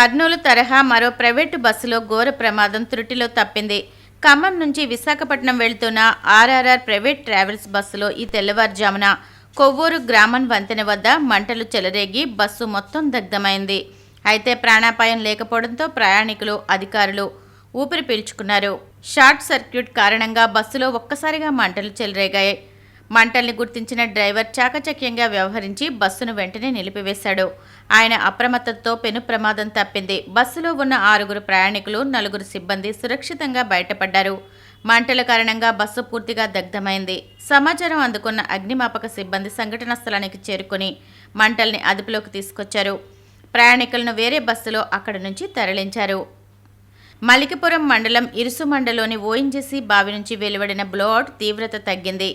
కర్నూలు తరహా మరో ప్రైవేటు బస్సులో ఘోర ప్రమాదం త్రుటిలో తప్పింది. ఖమ్మం నుంచి విశాఖపట్నం వెళ్తున్న ఆర్ఆర్ఆర్ ప్రైవేట్ ట్రావెల్స్ బస్సులో ఈ తెల్లవారుజామున కొవ్వూరు గ్రామం వంతెన వద్ద మంటలు చెలరేగి బస్సు మొత్తం దగ్ధమైంది. అయితే ప్రాణాపాయం లేకపోవడంతో ప్రయాణికులు, అధికారులు ఊపిరి పీల్చుకున్నారు. షార్ట్ సర్క్యూట్ కారణంగా బస్సులో ఒక్కసారిగా మంటలు చెలరేగాయి. మంటల్ని గుర్తించిన డ్రైవర్ చాకచక్యంగా వ్యవహరించి బస్సును వెంటనే నిలిపివేశాడు. ఆయన అప్రమత్తతో పెను ప్రమాదం తప్పింది. బస్సులో ఉన్న 6 ప్రయాణికులు, 4 సిబ్బంది సురక్షితంగా బయటపడ్డారు. మంటల కారణంగా బస్సు పూర్తిగా దగ్ధమైంది. సమాచారం అందుకున్న అగ్నిమాపక సిబ్బంది సంఘటనా స్థలానికి చేరుకుని మంటల్ని అదుపులోకి తీసుకొచ్చారు. ప్రయాణికులను వేరే బస్సులో అక్కడి నుంచి తరలించారు. మలికిపురం మండలం ఇరుసుమండలోని ఓఎన్జీసీ బావి నుంచి వెలువడిన బ్లోఅవుట్ తీవ్రత తగ్గింది.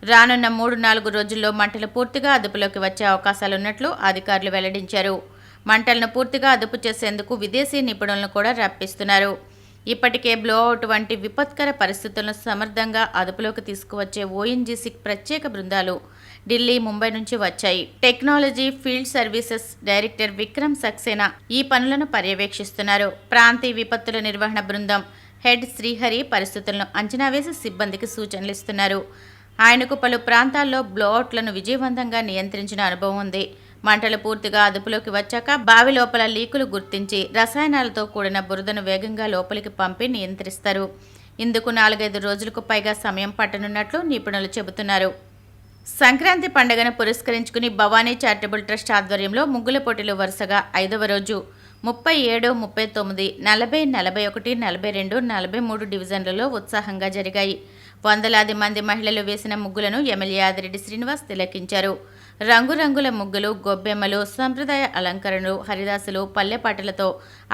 రానున్న 3-4 రోజుల్లో మంటలు పూర్తిగా అదుపులోకి వచ్చే అవకాశాలున్నట్లు అధికారులు వెల్లడించారు. మంటలను పూర్తిగా అదుపు చేసేందుకు విదేశీ నిపుణులను కూడా రప్పిస్తున్నారు. ఇప్పటికే బ్లోఅవుట్ వంటి విపత్కర పరిస్థితులను సమర్థంగా అదుపులోకి తీసుకువచ్చే ఓఎన్జీసీ ప్రత్యేక బృందాలు ఢిల్లీ, ముంబై నుంచి వచ్చాయి. Technology field services director Vikram Saxena ఈ పనులను పర్యవేక్షిస్తున్నారు. ప్రాంతీయ విపత్తుల నిర్వహణ బృందం హెడ్ శ్రీహరి పరిస్థితులను అంచనా వేసి సిబ్బందికి సూచనలు ఇస్తున్నారు. ఆయనకు పలు ప్రాంతాల్లో బ్లోఅవుట్లను విజయవంతంగా నియంత్రించిన అనుభవం ఉంది. మంటలు పూర్తిగా అదుపులోకి వచ్చాక బావి లోపల లీకులు గుర్తించి రసాయనాలతో కూడిన బురదను వేగంగా లోపలికి పంపి నియంత్రిస్తారు. ఇందుకు 4-5 రోజులకు పైగా సమయం పట్టనున్నట్లు నిపుణులు చెబుతున్నారు. సంక్రాంతి పండుగను పురస్కరించుకుని భవానీ చారిటబుల్ ట్రస్ట్ ఆధ్వర్యంలో ముగ్గుల పోటీలు వరుసగా 5వ రోజు 37, 39, 40, 41, 42, 43 డివిజన్లలో ఉత్సాహంగా జరిగాయి. వందలాది మంది మహిళలు వేసిన ముగ్గులను ఎమ్మెల్యే ఆదిరెడ్డి శ్రీనివాస్ తిలకించారు. రంగురంగుల ముగ్గులు, గొబ్బెమ్మలు, సంప్రదాయ అలంకరణలు, హరిదాసులు, పల్లెపాటలతో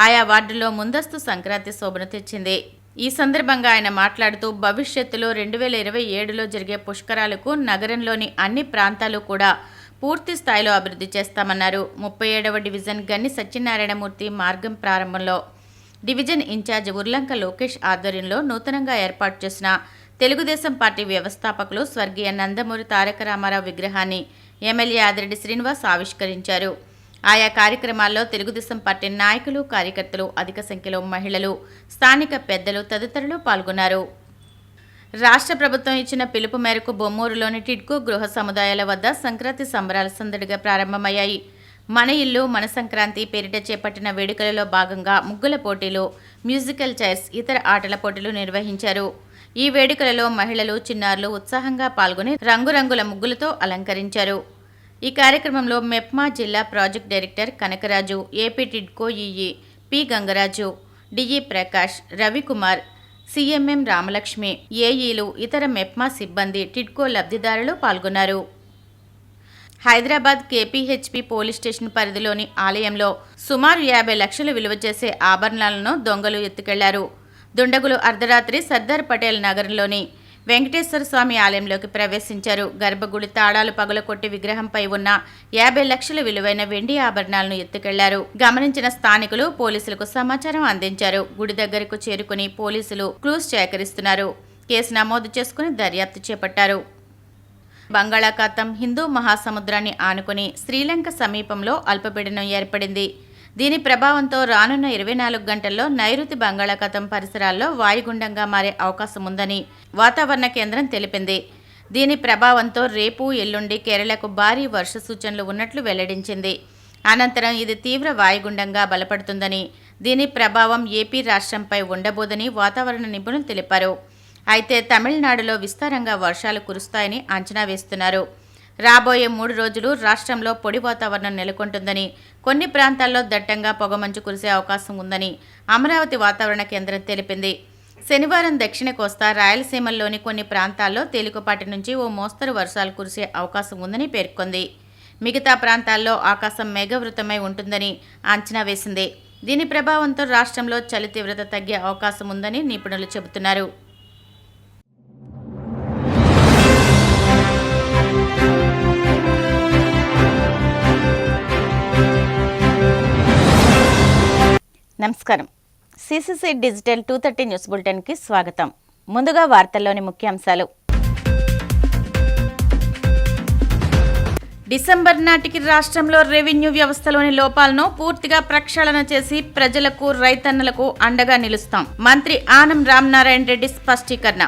ఆయా వార్డుల్లో ముందస్తు సంక్రాంతి శోభను తెచ్చింది. ఈ సందర్భంగా ఆయన మాట్లాడుతూ భవిష్యత్తులో 2027లో జరిగే పుష్కరాలకు నగరంలోని అన్ని ప్రాంతాలు కూడా పూర్తి స్థాయిలో అభివృద్ధి చేస్తామన్నారు. 37వ డివిజన్ గన్ని సత్యనారాయణమూర్తి మార్గం ప్రారంభంలో డివిజన్ ఇన్ఛార్జ్ ఉర్లంక లోకేష్ ఆధ్వర్యంలో నూతనంగా ఏర్పాటు చేసిన తెలుగుదేశం పార్టీ వ్యవస్థాపకులు స్వర్గీయ నందమూరి తారక రామారావు విగ్రహాన్ని ఎమ్మెల్యే ఆదిరెడ్డి శ్రీనివాస్ ఆవిష్కరించారు. ఆయా కార్యక్రమాల్లో తెలుగుదేశం పార్టీ నాయకులు, కార్యకర్తలు, అధిక సంఖ్యలో మహిళలు, స్థానిక పెద్దలు తదితరులు పాల్గొన్నారు. రాష్ట్ర ప్రభుత్వం ఇచ్చిన పిలుపు మేరకు బొమ్మూరులోని టిడ్కో గృహ సముదాయాల వద్ద సంక్రాంతి సంబరాలు సందడిగా ప్రారంభమయ్యాయి. మన ఇల్లు మన సంక్రాంతి పేరిట చేపట్టిన వేడుకలలో భాగంగా ముగ్గుల పోటీలు, మ్యూజికల్ చైర్స్, ఇతర ఆటల పోటీలు నిర్వహించారు. ఈ వేడుకలలో మహిళలు, చిన్నారులు ఉత్సాహంగా పాల్గొని రంగురంగుల ముగ్గులతో అలంకరించారు. ఈ కార్యక్రమంలో మెప్మా జిల్లా project director Kanakaraju, AP TIDCO EE P Gangaraju, DE Prakash, Ravikumar, CMM Ramalakshmi, ఏఈలు, ఇతర మెప్మా సిబ్బంది, టిడ్కో లబ్ధిదారులు పాల్గొన్నారు. హైదరాబాద్ కేపీహెచ్పి పోలీస్ స్టేషన్ పరిధిలోని ఆలయంలో సుమారు 50 లక్షలు విలువ చేసే ఆభరణాలను దొంగలు ఎత్తుకెళ్లారు. దుండగులు అర్ధరాత్రి సర్దార్ పటేల్ నగరంలోని వెంకటేశ్వర స్వామి ఆలయంలోకి ప్రవేశించారు. గర్భగుడి తాళాలు పగలకొట్టి విగ్రహంపై ఉన్న 50 లక్షల విలువైన వెండి ఆభరణాలను ఎత్తుకెళ్లారు. గమనించిన స్థానికులు పోలీసులకు సమాచారం అందించారు. గుడి దగ్గరకు చేరుకుని పోలీసులు క్లూస్ సేకరిస్తున్నారు. కేసు నమోదు చేసుకుని దర్యాప్తు చేపట్టారు. బంగాళాఖాతం హిందూ మహాసముద్రాన్ని ఆనుకుని శ్రీలంక సమీపంలో అల్పపీడనం ఏర్పడింది. దీని ప్రభావంతో రానున్న 24 గంటల్లో నైరుతి బంగాళాఖాతం పరిసరాల్లో వాయుగుండంగా మారే అవకాశం ఉందని వాతావరణ కేంద్రం తెలిపింది. దీని ప్రభావంతో రేపు, ఎల్లుండి కేరళకు భారీ వర్ష సూచనలు ఉన్నట్లు వెల్లడించింది. అనంతరం ఇది తీవ్ర వాయుగుండంగా బలపడుతుందని, దీని ప్రభావం ఏపీ రాష్ట్రంపై ఉండబోదని వాతావరణ నిపుణులు తెలిపారు. అయితే తమిళనాడులో విస్తారంగా వర్షాలు కురుస్తాయని అంచనా వేస్తున్నారు. రాబోయే 3 రోజులు రాష్ట్రంలో పొడి వాతావరణం నెలకొంటుందని, కొన్ని ప్రాంతాల్లో దట్టంగా పొగమంచు కురిసే అవకాశం ఉందని అమరావతి వాతావరణ కేంద్రం తెలిపింది. శనివారం దక్షిణ కోస్తా, రాయలసీమల్లోని కొన్ని ప్రాంతాల్లో తేలికపాటి నుంచి ఓ మోస్తరు వర్షాలు కురిసే అవకాశం ఉందని పేర్కొంది. మిగతా ప్రాంతాల్లో ఆకాశం మేఘవృతమై ఉంటుందని అంచనా వేసింది. దీని ప్రభావంతో రాష్ట్రంలో చలి తీవ్రత తగ్గే అవకాశం ఉందని నిపుణులు చెబుతున్నారు. నమస్కారం. సిసిసి డిజిటల్ 230 న్యూస్ బులెటిన్కి స్వాగతం. ముందుగా వార్తల్లోని ముఖ్యాంశాలు. డిసెంబర్ నాటికి రాష్ట్రంలో రెవెన్యూ వ్యవస్థలోని లోపాలను పూర్తిగా ప్రక్షాళన చేసి ప్రజలకు రైతన్నలకు అండగా నిలుస్తాం. మంత్రి ఆనం రామనారాయణ రెడ్డి స్పష్టీకరణ.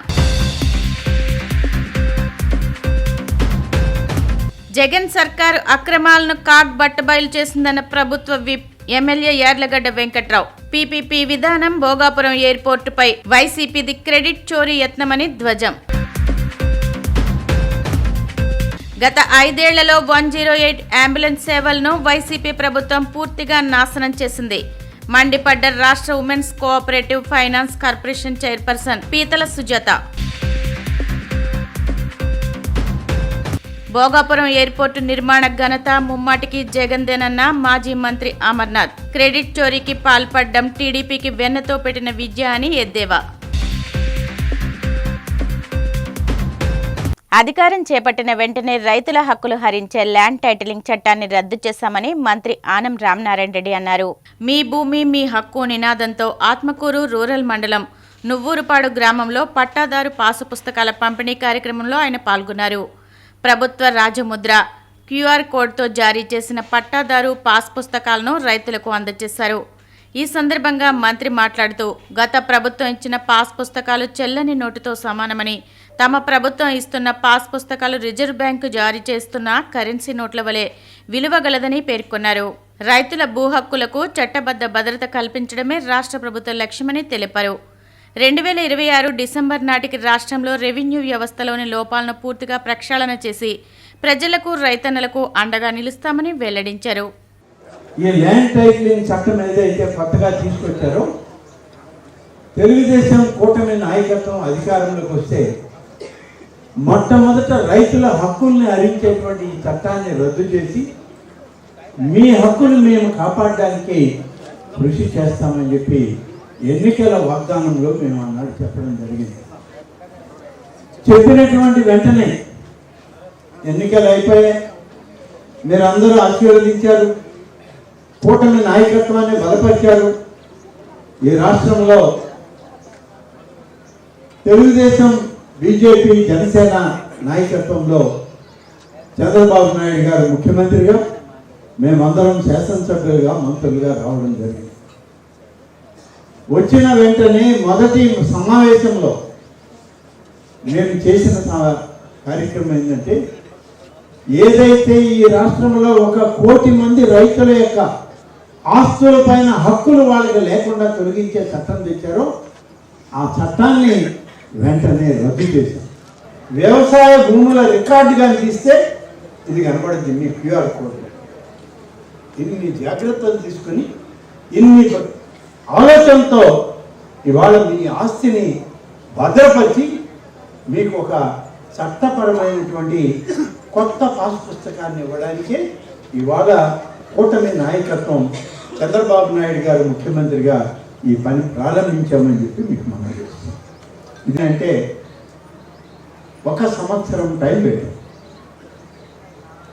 జగన్ సర్కారు అక్రమాలను బట్టబయలు చేసిందన్న ప్రభుత్వ whip MLA Yarlagadda Venkatrao. PPP విధానం భోగాపురం ఎయిర్పోర్టుపై వైసీపీది క్రెడిట్ చోరీ యత్నమని ధ్వజం. గత 5 ఏళ్లలో 108 అంబులెన్స్ సేవలను వైసీపీ ప్రభుత్వం పూర్తిగా నాశనం చేసింది. మండిపడ్డ రాష్ట్ర women's cooperative finance corporation chairperson పీతల సుజాత. భోగాపురం ఎయిర్పోర్టు నిర్మాణ ఘనత ముమ్మాటికి జగన్దేనన్న మాజీ మంత్రి అమర్నాథ్. క్రెడిట్ చోరీకి పాల్పడ్డం టీడీపీకి వెన్నతో పెట్టిన విద్య అని ఎద్దేవా. అధికారం చేపట్టిన వెంటనే రైతుల హక్కులు హరించే ల్యాండ్ టైటిలింగ్ చట్టాన్ని రద్దు చేశామని మంత్రి ఆనం రామనారాయణ రెడ్డి అన్నారు. మీ భూమి మీ హక్కు నినాదంతో ఆత్మకూరు రూరల్ మండలం నువ్వూరుపాడు గ్రామంలో పట్టాదారు పాసు పుస్తకాల పంపిణీ కార్యక్రమంలో ఆయన పాల్గొన్నారు. ప్రభుత్వ రాజముద్ర క్యూఆర్ కోడ్తో జారీ చేసిన పట్టాదారు పాస్ పుస్తకాలను రైతులకు అందజేశారు. ఈ సందర్భంగా మంత్రి మాట్లాడుతూ గత ప్రభుత్వం ఇచ్చిన పాస్ పుస్తకాలు చెల్లని నోటుతో సమానమని, తమ ప్రభుత్వం ఇస్తున్న పాస్ పుస్తకాలు రిజర్వ్ బ్యాంకు జారీ చేస్తున్న కరెన్సీ నోట్ల వలె విలువగలదని పేర్కొన్నారు. రైతుల భూ హక్కులకు చట్టబద్ధ భద్రత కల్పించడమే రాష్ట్ర ప్రభుత్వ లక్ష్యమని తెలిపారు. 2026 డిసెంబర్ నాటికి రాష్ట్రంలో రెవెన్యూ వ్యవస్థలోని లోపాలను పూర్తిగా ప్రక్షాళన చేసి ప్రజలకు రైతన్నలకు అండగా నిలుస్తామని వెల్లడించారు. ఈ ల్యాండ్ టైటిలింగ్ చట్టం ఏదైతే కొత్తగా తీసుకొచ్చారో, తెలుగుదేశం కూటమి నాయకత్వం అధికారంలోకి వస్తే మొట్టమొదట రైతుల హక్కుల్ని హరించేటువంటి ఈ చట్టాన్ని రద్దు చేసి మీ హక్కులు మేము కాపాడడానికి కృషి చేస్తామని చెప్పి ఎన్నికల వాగ్దానంలో మేము అన్నాడు చెప్పడం జరిగింది. చెప్పినటువంటి వెంటనే ఎన్నికలు అయిపోయాయి. మీరందరూ ఆశీర్వదించారు, కూటమి నాయకత్వాన్ని బలపరిచారు. ఈ రాష్ట్రంలో తెలుగుదేశం, బీజేపీ, జనసేన నాయకత్వంలో చంద్రబాబు నాయుడు గారు ముఖ్యమంత్రిగా, మేమందరం శాసనసభ్యులుగా, మంత్రులుగా రావడం జరిగింది. వచ్చిన వెంటనే మొదటి సమావేశంలో మేము చేసిన కార్యక్రమం ఏంటంటే, ఏదైతే ఈ రాష్ట్రంలో 1 కోటి మంది రైతుల యొక్క ఆస్తుల పైన హక్కులు వాళ్ళకి లేకుండా తొలగించే చట్టం తెచ్చారో ఆ చట్టాన్ని వెంటనే రద్దు చేశాం. వ్యవసాయ భూముల రికార్డుగా తీస్తే ఇది కనబడింది మీ క్యూఆర్ కోడ్. ఇన్ని జాగ్రత్తలు తీసుకొని ఇన్ని ఆలోచనతో ఇవాళ మీ ఆస్తిని భద్రపరిచి మీకు ఒక చట్టపరమైనటువంటి కొత్త పాస్ పుస్తకాన్ని ఇవ్వడానికే ఇవాళ కూటమి నాయకత్వం చంద్రబాబు నాయుడు గారు ముఖ్యమంత్రిగా ఈ పని ప్రారంభించామని చెప్పి మీకు మనం చేస్తున్నాం. ఇదంటే 1 సంవత్సరం టైం పెట్టాం.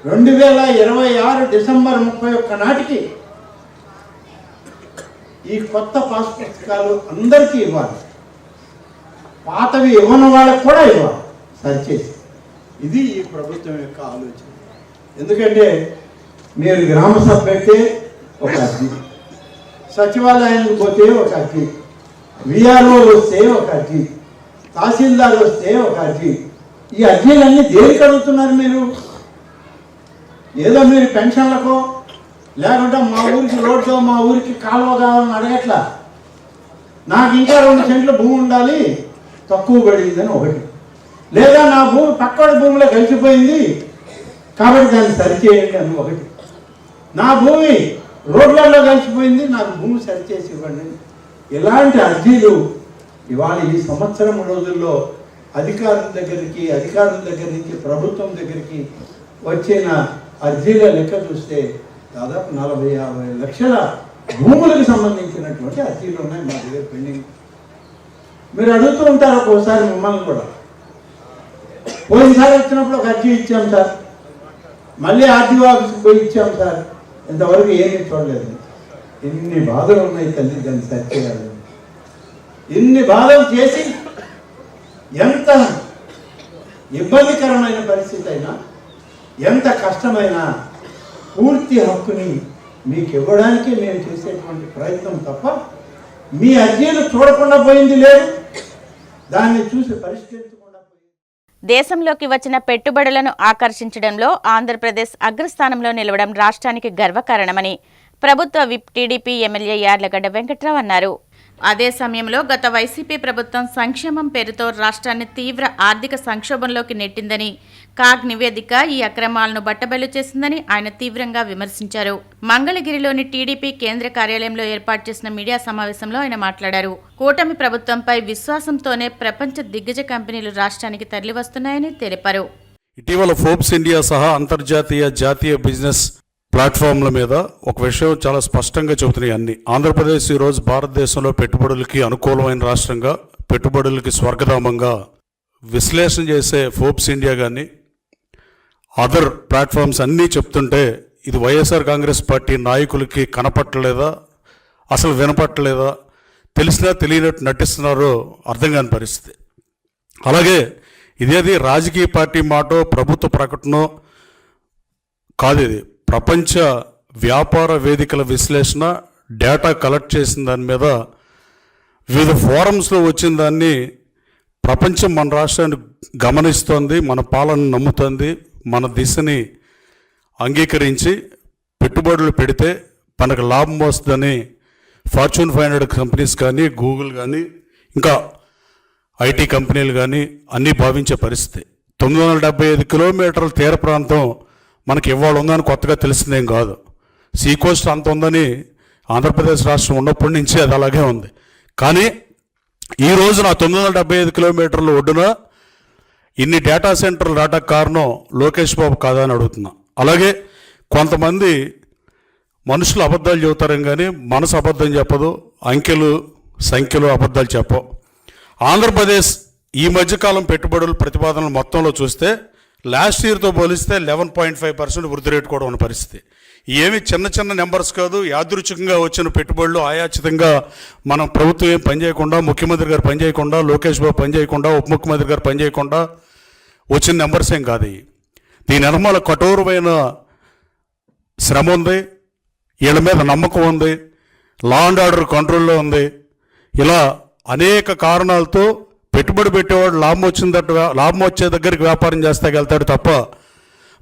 2026 డిసెంబర్ 31 నాటికి ఈ కొత్త పాస్ పుస్తకాలు అందరికీ ఇవ్వాలి, పాతవి ఇవ్వని వాళ్ళకు కూడా ఇవ్వాలి సరిచేసి. ఇది ఈ ప్రభుత్వం యొక్క ఆలోచన. ఎందుకంటే మీరు గ్రామ సభ పెడితే ఒక అర్జీ, సచివాలయానికి పోతే ఒక అర్జీ, విఆర్ఓ వస్తే ఒక అర్జీ, తహసీల్దార్ వస్తే ఒక అర్జీ. ఈ అర్జీలన్నీ దేనికి అడుగుతున్నారు మీరు? ఏదో మీరు పెన్షన్లకో లేకుంటే మా ఊరికి రోడ్డు, మా ఊరికి కాలువ కావాలని అడగట్లా. నాకు ఇంకా 2 సెంట్ల భూమి ఉండాలి, తక్కువ పడిందని ఒకటి, లేదా నా భూమి పక్కడి భూమిలో కలిసిపోయింది కాబట్టి దాన్ని సరిచేయండి అని ఒకటి, నా భూమి రోడ్లలో కలిసిపోయింది నాకు భూమి సరిచేసి ఇవ్వండి. ఇలాంటి అర్జీలు ఇవాళ ఈ సంవత్సరం రోజుల్లో అధికారుల దగ్గర నుంచి ప్రభుత్వం దగ్గరికి వచ్చిన అర్జీల లెక్క చూస్తే దాదాపు 40-50 లక్షల భూములకు సంబంధించినటువంటి అర్జీలు ఉన్నాయి మా దగ్గర పెండింగ్. మీరు అడుగుతూ ఉంటారు ఒక్కోసారి మిమ్మల్ని కూడా. పోయినసారి వచ్చినప్పుడు ఒక అర్జీ ఇచ్చాం సార్, మళ్ళీ ఆర్టీఓ ఆఫీస్కి పోయి ఇచ్చాం సార్, ఇంతవరకు ఏమీ చూడలేదు. ఇన్ని బాధలు ఉన్నాయి తల్లి, దాన్ని సరి చేయాలి. ఇన్ని బాధలు చేసి ఎంత ఇబ్బందికరమైన పరిస్థితి అయినా ఎంత కష్టమైనా పూర్తి హక్కుని మీకు ఇవ్వడానికి మేము చేసేటువంటి ప్రయత్నం తప్ప మీ అర్జీలు చూడకుండా పోయింది లేదు, దాన్ని చూసి పరిష్కరించకుండా పోయింది. దేశంలోకి వచ్చిన పెట్టుబడులను ఆకర్షించడంలో ఆంధ్రప్రదేశ్ అగ్రస్థానంలో నిలవడం రాష్ట్రానికి గర్వకారణమని ప్రభుత్వ whip TDP MLA Yarlagadda Venkatrao అన్నారు. అదే సమయంలో గత వైసీపీ ప్రభుత్వం సంక్షేమం పేరుతో రాష్ట్రాన్ని తీవ్ర ఆర్థిక సంక్షోభంలోకి నెట్టిందని, కాగ్ నివేదిక ఈ అక్రమాలను బట్టబయలు చేసిందని ఆయన తీవ్రంగా విమర్శించారు. మంగళగిరిలోని టీడీపీ కేంద్ర కార్యాలయంలో ఏర్పాటు చేసిన మీడియా సమావేశంలో ఆయన మాట్లాడారు. కూటమి ప్రభుత్వంపై విశ్వాసంతోనే ప్రపంచ దిగ్గజ కంపెనీలు రాష్ట్రానికి తరలివస్తున్నాయని తెలిపారు. ఇటీవల ఫోర్బ్స్ ఇండియా సహా అంతర్జాతీయ జాతీయ బిజినెస్ ప్లాట్ఫామ్ల మీద ఒక విషయం చాలా స్పష్టంగా చెబుతున్నాయి అన్ని. ఆంధ్రప్రదేశ్ ఈరోజు భారతదేశంలో పెట్టుబడులకి అనుకూలమైన రాష్ట్రంగా, పెట్టుబడులకి స్వర్గధామంగా విశ్లేషణ చేసే ఫోర్బ్స్ ఇండియా కానీ అదర్ ప్లాట్ఫామ్స్ అన్నీ చెప్తుంటే ఇది వైఎస్ఆర్ కాంగ్రెస్ పార్టీ నాయకులకి కనపట్టలేదా, అసలు వినపట్టలేదా, తెలిసినా తెలియనట్టు నటిస్తున్నారో అర్థం కాని పరిస్థితి. అలాగే ఇదేది రాజకీయ పార్టీ మాటో ప్రభుత్వ ప్రకటనో కాదు, ఇది ప్రపంచ వ్యాపార వేదికల విశ్లేషణ, డేటా కలెక్ట్ చేసిన దాని మీద వివిధ ఫోరమ్స్లో వచ్చిన దాన్ని ప్రపంచం మన రాష్ట్రాన్ని గమనిస్తోంది, మన పాలన నమ్ముతోంది, మన దిశని అంగీకరించి పెట్టుబడులు పెడితే మనకు లాభం వస్తుందని ఫార్చ్యూన్ 500 కంపెనీస్ కానీ, గూగుల్ కానీ, ఇంకా ఐటీ కంపెనీలు కానీ అన్నీ భావించే పరిస్థితి. 975 కిలోమీటర్ల తీర ప్రాంతం మనకి ఇవాళ ఉందని కొత్తగా తెలిసిందేం కాదు. సీ కోస్ట్ అంత ఉందని ఆంధ్రప్రదేశ్ రాష్ట్రం ఉన్నప్పటి నుంచి అది అలాగే ఉంది. కానీ ఈ రోజున 975 కిలోమీటర్ల ఒడ్డున ఇన్ని డేటా సెంటర్లు రావడానికి కారణం లోకేష్ బాబు కాదా అని అడుగుతున్నా. అలాగే కొంతమంది మనుషులు అబద్ధాలు చెబుతారేం కానీ మనసు అబద్ధం చెప్పదు, అంకెలు సంఖ్యలు అబద్ధాలు చెప్పవు. ఆంధ్రప్రదేశ్ ఈ మధ్యకాలం పెట్టుబడుల ప్రతిపాదనలు మొత్తంలో చూస్తే లాస్ట్ ఇయర్తో పోలిస్తే 11.5% వృద్ధి రేటు కూడా ఉన్న పరిస్థితి. ఏమి చిన్న చిన్న నెంబర్స్ కాదు, యాదృచ్ఛికంగా వచ్చిన పెట్టుబడులు ఆయాచితంగా మనం ప్రభుత్వం ఏం పనిచేయకుండా, ముఖ్యమంత్రి గారు పనిచేయకుండా, లోకేష్ బాబు పనిచేయకుండా, ఉప ముఖ్యమంత్రి గారు పనిచేయకుండా వచ్చిన నెంబర్స్ ఏం కాదు. దీని వెనకాల కఠోరమైన శ్రమ ఉంది, వీళ్ళ మీద నమ్మకం ఉంది, లా అండ్ ఆర్డర్ కంట్రోల్లో ఉంది. ఇలా అనేక కారణాలతో పెట్టుబడి పెట్టేవాడు లాభం వచ్చే దగ్గరికి వ్యాపారం చేస్తాకెళ్తాడు తప్ప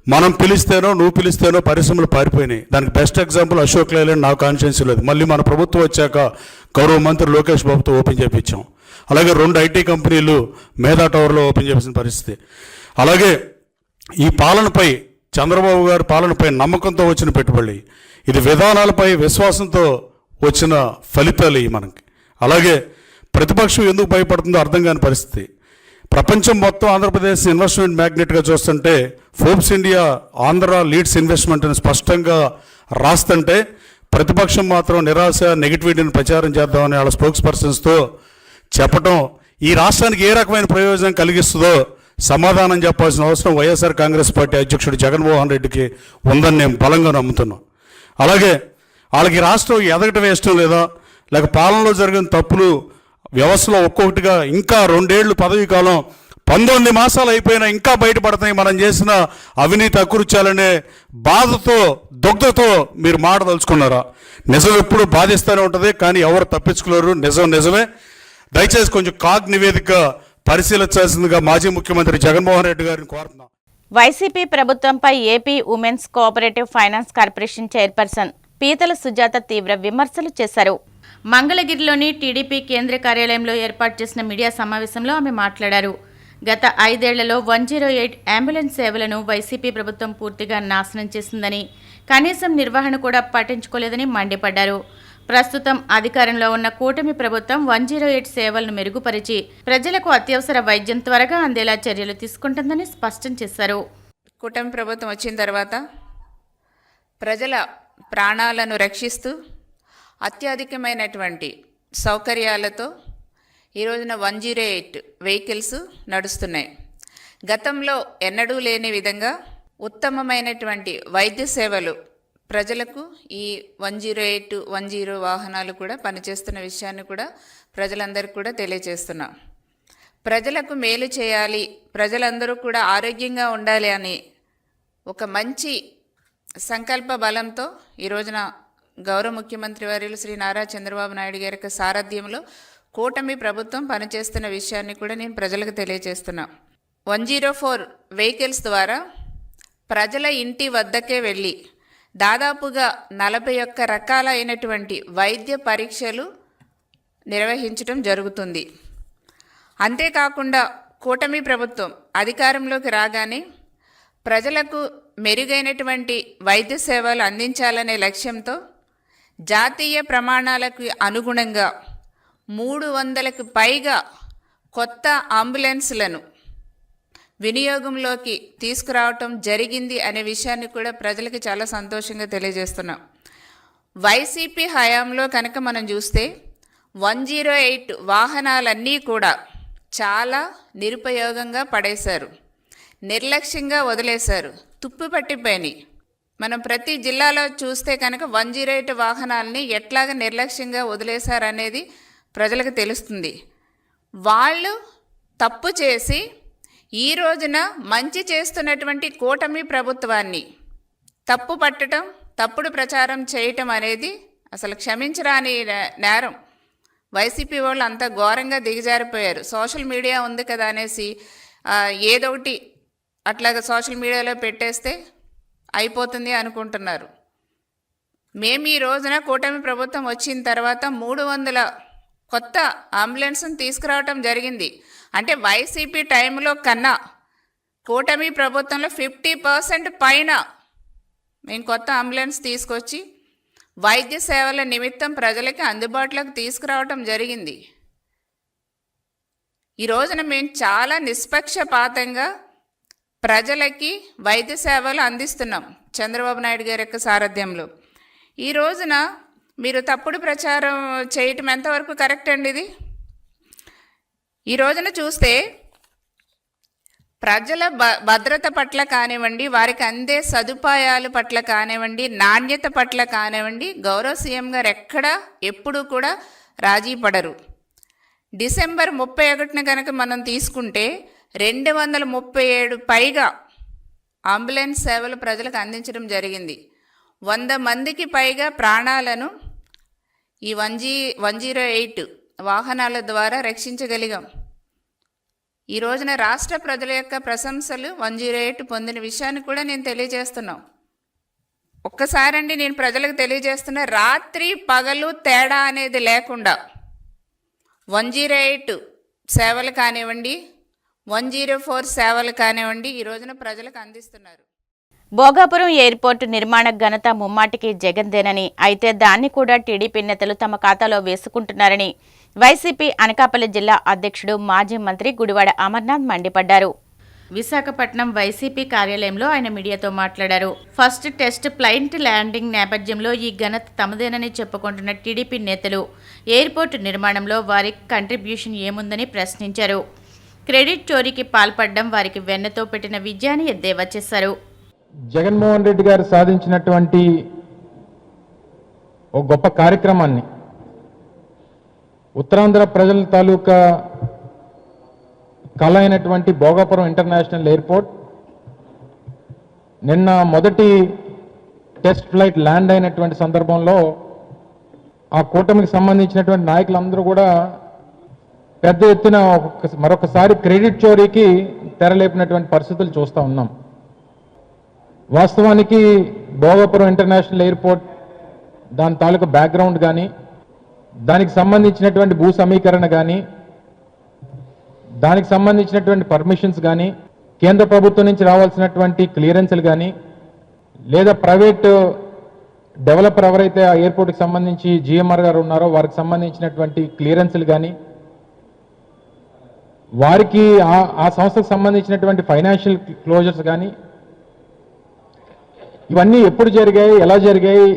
మనం పిలిస్తేనో నువ్వు పిలిస్తేనో పరిశ్రమలు పారిపోయినాయి. దానికి బెస్ట్ ఎగ్జాంపుల్ అశోక్ లేలాండ్ నా కాన్షియన్స్ లేదు. మళ్ళీ మన ప్రభుత్వం వచ్చాక గౌరవ మంత్రి లోకేష్ బాబుతో ఓపెన్ చేయించాం. అలాగే 2 ఐటీ కంపెనీలు మేధా టవర్లో ఓపెన్ చేసిన పరిస్థితి. అలాగే ఈ పాలనపై, చంద్రబాబు గారి పాలనపై నమ్మకంతో వచ్చిన పెట్టుబడి, ఇది విధానాలపై విశ్వాసంతో వచ్చిన ఫలితాలు ఇవి మనకి. అలాగే ప్రతిపక్షం ఎందుకు భయపడుతుందో అర్థం కాని పరిస్థితి. ప్రపంచం మొత్తం ఆంధ్రప్రదేశ్ ఇన్వెస్ట్మెంట్ మ్యాగ్నెట్గా చూస్తుంటే Forbes India Andhra leads investment అని స్పష్టంగా రాస్తుంటే ప్రతిపక్షం మాత్రం నిరాశ, నెగిటివిటీని ప్రచారం చేద్దామని వాళ్ళ స్పోక్స్ పర్సన్స్తో చెప్పటం ఈ రాష్ట్రానికి ఏ రకమైన ప్రయోజనం కలిగిస్తుందో సమాధానం చెప్పాల్సిన అవసరం వైఎస్ఆర్ కాంగ్రెస్ పార్టీ అధ్యక్షుడు జగన్మోహన్ రెడ్డికి ఉందని నేను బలంగా నమ్ముతున్నాను. అలాగే వాళ్ళకి రాష్ట్రం ఎదగటం ఇష్టం లేదా, లేక పాలనలో జరిగిన తప్పులు వ్యవస్థలో ఒక్కొక్కటిగా ఇంకా 2 ఏళ్ళు పదవీ కాలం 19 మాసాలు అయిపోయినా ఇంకా బయటపడతాయి మనం చేసిన అవినీతి అకృత్యాలనే బాధతో, దుగ్ధతో మీరు మాటదలుచుకున్నారా? నిజం ఎప్పుడు బాధిస్తూనే ఉంటుంది, కానీ ఎవరు తప్పించుకోలేరు. నిజమే. దయచేసి కొంచెం కాగ్ నివేదిక పరిశీలించాల్సిందిగా మాజీ ముఖ్యమంత్రి జగన్మోహన్ రెడ్డి గారిని కోరుతున్నాం. వైసీపీ ప్రభుత్వంపై AP women's cooperative finance corporation chairperson పీతల సుజాత తీవ్ర విమర్శలు చేశారు. మంగళగిరిలోని టీడీపీ కేంద్ర కార్యాలయంలో ఏర్పాటు చేసిన మీడియా సమావేశంలో ఆమె మాట్లాడారు. గత 5 ఏళ్లలో 108 అంబులెన్స్ సేవలను వైసీపీ ప్రభుత్వం పూర్తిగా నాశనం చేసిందని, కనీసం నిర్వహణ కూడా పట్టించుకోలేదని మండిపడ్డారు. ప్రస్తుతం అధికారంలో ఉన్న కూటమి ప్రభుత్వం 108 సేవలను మెరుగుపరిచి ప్రజలకు అత్యవసర వైద్యం త్వరగా అందేలా చర్యలు తీసుకుంటుందని స్పష్టం చేశారు. కూటమి ప్రభుత్వం వచ్చిన తర్వాత ప్రజల ప్రాణాలను రక్షిస్తూ అత్యధికమైనటువంటి సౌకర్యాలతో ఈ రోజున 108 వెహికల్స్ నడుస్తున్నాయి. గతంలో ఎన్నడూ లేని విధంగా ఉత్తమమైనటువంటి వైద్య సేవలు ప్రజలకు ఈ 108, 10 వాహనాలు కూడా పనిచేస్తున్న విషయాన్ని కూడా ప్రజలందరికీ కూడా తెలియజేస్తున్నాం. ప్రజలకు మేలు చేయాలి, ప్రజలందరూ కూడా ఆరోగ్యంగా ఉండాలి అని ఒక మంచి సంకల్ప బలంతో ఈ రోజున గౌరవ ముఖ్యమంత్రి వర్యులు శ్రీ నారా చంద్రబాబు నాయుడు గారి యొక్క సారథ్యంలో కూటమి ప్రభుత్వం పనిచేస్తున్న విషయాన్ని కూడా నేను ప్రజలకు తెలియజేస్తున్నా. 104 వెహికల్స్ ద్వారా ప్రజల ఇంటి వద్దకే వెళ్ళి దాదాపుగా 41 రకాలైనటువంటి వైద్య పరీక్షలు నిర్వహించడం జరుగుతుంది. అంతేకాకుండా కూటమి ప్రభుత్వం అధికారంలోకి రాగానే ప్రజలకు మెరుగైనటువంటి వైద్య సేవలు అందించాలనే లక్ష్యంతో జాతీయ ప్రమాణాలకు అనుగుణంగా 300కు పైగా కొత్త అంబులెన్స్లను వినియోగంలోకి తీసుకురావటం జరిగింది అనే విషయాన్ని కూడా ప్రజలకి చాలా సంతోషంగా తెలియజేస్తున్నాం. వైసీపీ హయాంలో కనుక మనం చూస్తే 108 వాహనాలన్నీ కూడా చాలా నిరుపయోగంగా పడేశారు, నిర్లక్ష్యంగా వదిలేశారు, తుప్పు పట్టిపోయినాయి. మనం ప్రతి జిల్లాలో చూస్తే కనుక 108 వాహనాలని ఎట్లాగ నిర్లక్ష్యంగా వదిలేశారనేది ప్రజలకు తెలుస్తుంది. వాళ్ళు తప్పు చేసి ఈ రోజున మంచి చేస్తున్నటువంటి కూటమి ప్రభుత్వాన్ని తప్పు పట్టడం, తప్పుడు ప్రచారం చేయటం అనేది అసలు క్షమించరాని నేరం. వైసీపీ వాళ్ళు అంత ఘోరంగా దిగజారిపోయారు. సోషల్ మీడియా ఉంది కదా అనేసి ఏదొకటి అట్లాగా సోషల్ మీడియాలో పెట్టేస్తే అయిపోతుంది అనుకుంటున్నారు. మేము ఈ రోజున కూటమి ప్రభుత్వం వచ్చిన తర్వాత 300 కొత్త అంబులెన్స్ని తీసుకురావటం జరిగింది. అంటే వైసీపీ టైంలో కన్నా కూటమి ప్రభుత్వంలో 50% పైన మేము కొత్త అంబులెన్స్ తీసుకొచ్చి వైద్య సేవల నిమిత్తం ప్రజలకి అందుబాటులోకి తీసుకురావటం జరిగింది. ఈ రోజున మేము చాలా నిష్పక్షపాతంగా ప్రజలకి వైద్య సేవలు అందిస్తున్నాం చంద్రబాబు నాయుడు గారి యొక్క సారథ్యంలో. ఈ రోజున మీరు తప్పుడు ప్రచారం చేయటం ఎంతవరకు కరెక్ట్ అండి? ఇది ఈ రోజున చూస్తే ప్రజల భద్రత పట్ల కానివ్వండి, వారికి అందే సదుపాయాల పట్ల కానివ్వండి, నాణ్యత పట్ల కానివ్వండి, గౌరవ సీఎం గారు ఎక్కడా ఎప్పుడూ కూడా రాజీ పడరు. డిసెంబర్ 31న కనుక మనం తీసుకుంటే 237 పైగా అంబులెన్స్ సేవలు ప్రజలకు అందించడం జరిగింది. 100 మందికి పైగా ప్రాణాలను ఈ 108 వాహనాల ద్వారా రక్షించగలిగాం. ఈ రోజున రాష్ట్ర ప్రజల యొక్క ప్రశంసలు 108 పొందిన విషయాన్ని కూడా నేను తెలియజేస్తున్నాం. ఒక్కసారండి నేను ప్రజలకు తెలియజేస్తున్నా, రాత్రి పగలు తేడా అనేది లేకుండా 108 సేవలు కానివ్వండి, 104 సేవలు కానివ్వండి ఈ రోజున ప్రజలకు అందిస్తున్నారు. భోగాపురం ఎయిర్పోర్టు నిర్మాణ ఘనత ముమ్మాటికి జగన్దేనని, అయితే దాన్ని కూడా టీడీపీ నేతలు తమ ఖాతాలో వేసుకుంటున్నారని వైసీపీ అనకాపల్లి జిల్లా అధ్యక్షుడు మాజీ మంత్రి గుడివాడ అమర్నాథ్ మండిపడ్డారు. విశాఖపట్నం వైసీపీ కార్యాలయంలో ఆయన మీడియాతో మాట్లాడారు. ఫస్ట్ టెస్ట్ ఫ్లైట్ ల్యాండింగ్ నేపథ్యంలో ఈ ఘనత తమదేనని చెప్పుకుంటున్న టీడీపీ నేతలు ఎయిర్పోర్టు నిర్మాణంలో వారి కంట్రిబ్యూషన్ ఏముందని ప్రశ్నించారు. క్రెడిట్ చోరీకి పాల్పడడం వారికి వెన్నతో పెట్టిన విజయాన్ని ఎద్దేవా చేశారు. జగన్మోహన్ రెడ్డి గారు సాధించినటువంటి ఒక గొప్ప కార్యక్రమాన్ని ఉత్తరాంధ్ర ప్రజల తాలూకా కళ అయినటువంటి భోగాపురం ఇంటర్నేషనల్ ఎయిర్పోర్ట్ నిన్న మొదటి టెస్ట్ ఫ్లైట్ ల్యాండ్ అయినటువంటి సందర్భంలో ఆ కూటమికి సంబంధించినటువంటి నాయకులందరూ కూడా పెద్ద ఎత్తున మరొకసారి క్రెడిట్ చోరీకి తెరలేపినటువంటి పరిస్థితులు చూస్తూ ఉన్నాం. వాస్తవానికి భోగాపురం ఇంటర్నేషనల్ ఎయిర్పోర్ట్ దాని తాలూకా బ్యాక్గ్రౌండ్ కానీ, దానికి సంబంధించినటువంటి భూ సమీకరణ కానీ, దానికి సంబంధించినటువంటి పర్మిషన్స్ కానీ, కేంద్ర ప్రభుత్వం నుంచి రావాల్సినటువంటి క్లియరెన్స్లు కానీ, లేదా ప్రైవేట్ డెవలపర్ ఎవరైతే ఆ ఎయిర్పోర్ట్కి సంబంధించి జిఎంఆర్ గారు ఉన్నారో వారికి సంబంధించినటువంటి క్లియరెన్స్లు కానీ, వారికి ఆ సంస్థకు సంబంధించినటువంటి ఫైనాన్షియల్ క్లోజర్స్ కానీ, ఇవన్నీ ఎప్పుడు జరిగాయి, ఎలా జరిగాయి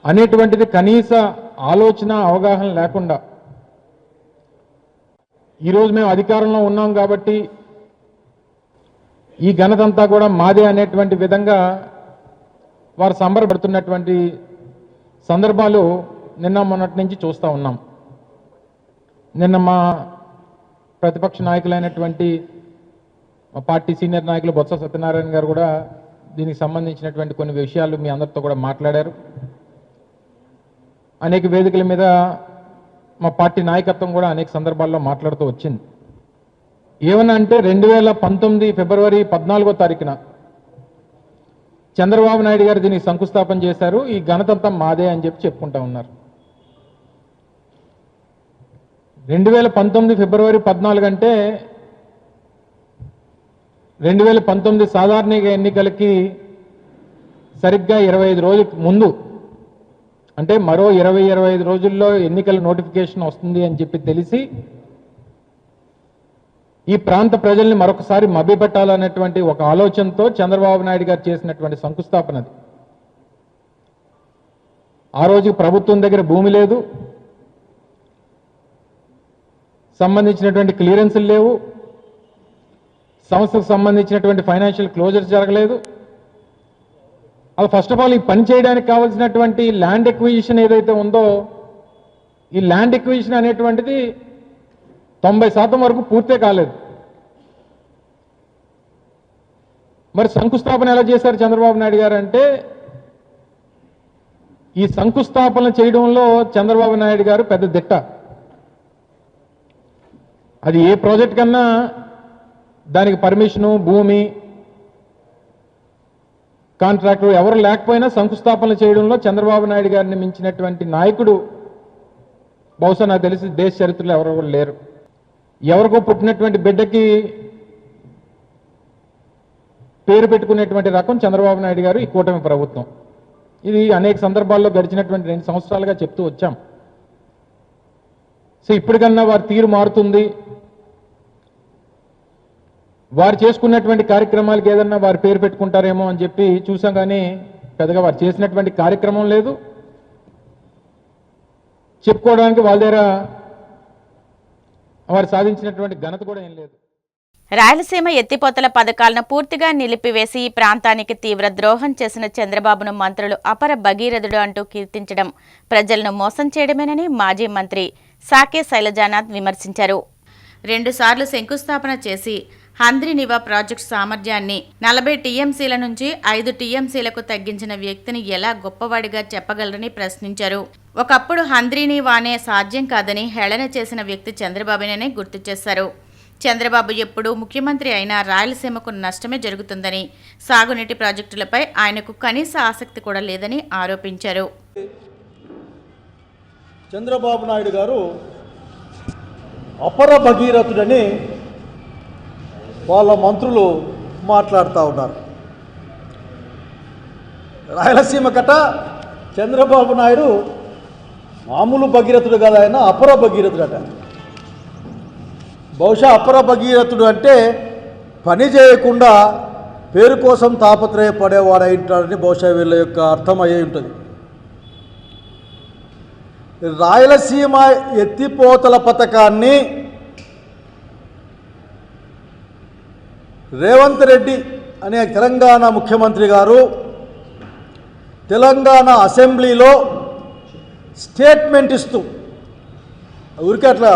అనేటువంటిది కనీస ఆలోచన అవగాహన లేకుండా ఈరోజు మేము అధికారంలో ఉన్నాం కాబట్టి ఈ ఘనతంతా కూడా మాదే అనేటువంటి విధంగా వారు సంబరపడుతున్నటువంటి సందర్భాలు నిన్న మొన్నటి నుంచి చూస్తూ ఉన్నాం. నిన్న మా ప్రతిపక్ష నాయకులైనటువంటి మా పార్టీ సీనియర్ నాయకులు బొత్స సత్యనారాయణ గారు కూడా దీనికి సంబంధించినటువంటి కొన్ని విషయాలు మీ అందరితో కూడా మాట్లాడారు. అనేక వేదికల మీద మా పార్టీ నాయకత్వం కూడా అనేక సందర్భాల్లో మాట్లాడుతూ వచ్చింది. ఏమన్నా అంటే 2019 ఫిబ్రవరి 14వ తారీఖున చంద్రబాబు నాయుడు గారు దీనికి శంకుస్థాపన చేశారు. ఈ ఘనతంతా మాదే అని చెప్పుకుంటా ఉన్నారు. 2019 ఫిబ్రవరి 14 అంటే 2019 సాధారణ ఎన్నికలకి సరిగ్గా 25 రోజుల ముందు, అంటే మరో 25 రోజుల్లో ఎన్నికల నోటిఫికేషన్ వస్తుంది అని చెప్పి తెలిసి ఈ ప్రాంత ప్రజల్ని మరొకసారి మభ్యపెట్టాలనేటువంటి ఒక ఆలోచనతో చంద్రబాబు నాయుడు గారు చేసినటువంటి శంకుస్థాపనది. ఆ రోజు ప్రభుత్వం దగ్గర భూమి లేదు, సంబంధించినటువంటి క్లియరెన్సులు లేవు, సంస్థకు సంబంధించినటువంటి ఫైనాన్షియల్ క్లోజర్స్ జరగలేదు. అది ఫస్ట్ ఆఫ్ ఆల్ ఈ పని చేయడానికి కావాల్సినటువంటి ల్యాండ్ ఎక్విజిషన్ ఏదైతే ఉందో, ఈ ల్యాండ్ ఎక్విజిషన్ అనేటువంటిది 90% వరకు పూర్తే కాలేదు. మరి శంకుస్థాపన ఎలా చేశారు చంద్రబాబు నాయుడు గారు అంటే, ఈ శంకుస్థాపన చేయడంలో చంద్రబాబు నాయుడు గారు పెద్ద దిట్ట. అది ఏ ప్రాజెక్ట్ కన్నా దానికి పర్మిషను, భూమి, కాంట్రాక్టర్ ఎవరు లేకపోయినా శంకుస్థాపన చేయడంలో చంద్రబాబు నాయుడు గారిని మించినటువంటి నాయకుడు బహుశా నాకు తెలిసి దేశ చరిత్రలో ఎవరు కూడా లేరు. ఎవరికో పుట్టినటువంటి బిడ్డకి పేరు పెట్టుకునేటువంటి రకం చంద్రబాబు నాయుడు గారు, ఈ కూటమి ప్రభుత్వం. ఇది అనేక సందర్భాల్లో గడిచినటువంటి 2 సంవత్సరాలుగా చెప్తూ వచ్చాం. సో ఇప్పటికన్నా వారి తీరు మారుతుంది. వారు చేసుకున్నటువంటి కార్యక్రమాలకు ఏదన్నా వారు పేరు పెట్టుకుంటారేమో అని చెప్పి చూసాం, కానీ పెద్దగా వారు చేసినటువంటి కార్యక్రమం లేదు. చెప్పుకోవడానికి వాళ్ళ దగ్గర వారు సాధించినటువంటి ఘనత కూడా ఏం లేదు. రాయలసీమ ఎత్తిపోతల పథకాలను పూర్తిగా నిలిపివేసి ఈ ప్రాంతానికి తీవ్ర ద్రోహం చేసిన చంద్రబాబును మంత్రులు అపర భగీరథుడు అంటూ కీర్తించడం ప్రజలను మోసం చేయడమేనని మాజీ మంత్రి సాకే శైలజానాథ్ విమర్శించారు. 2 సార్లు శంకుస్థాపన చేసి హంద్రీనివా ప్రాజెక్టు సామర్థ్యాన్ని 40 టీఎంసీల నుంచి 5 టీఎంసీలకు తగ్గించిన వ్యక్తిని ఎలా గొప్పవాడిగా చెప్పగలరని ప్రశ్నించారు. ఒకప్పుడు హంద్రీనివానే సాధ్యం కాదని హేళన చేసిన వ్యక్తి చంద్రబాబునే గుర్తు చేశారు. చంద్రబాబు ఎప్పుడు ముఖ్యమంత్రి అయినా రాయలసీమకు నష్టమే జరుగుతుందని, సాగునీటి ప్రాజెక్టులపై ఆయనకు కనీస ఆసక్తి కూడా లేదని ఆరోపించారు. చంద్రబాబు నాయుడు గారు అపర భగీరథుడని వాళ్ళ మంత్రులు మాట్లాడుతూ ఉన్నారు. రాయలసీమ కట చంద్రబాబు నాయుడు మామూలు భగీరథుడు కదా, ఆయన అపర భగీరథుడట. బహుశా అపర భగీరథుడు అంటే పని చేయకుండా పేరు కోసం తాపత్రయపడేవాడై ఉంటాడని బహుశా వీళ్ళ యొక్క అర్థం అయ్యే ఉంటుంది. రాయలసీమ ఎత్తిపోతల పథకాన్ని రేవంత్ రెడ్డి అనే తెలంగాణ ముఖ్యమంత్రి గారు తెలంగాణ అసెంబ్లీలో స్టేట్మెంట్ ఇస్తూ, ఊరికే అట్లా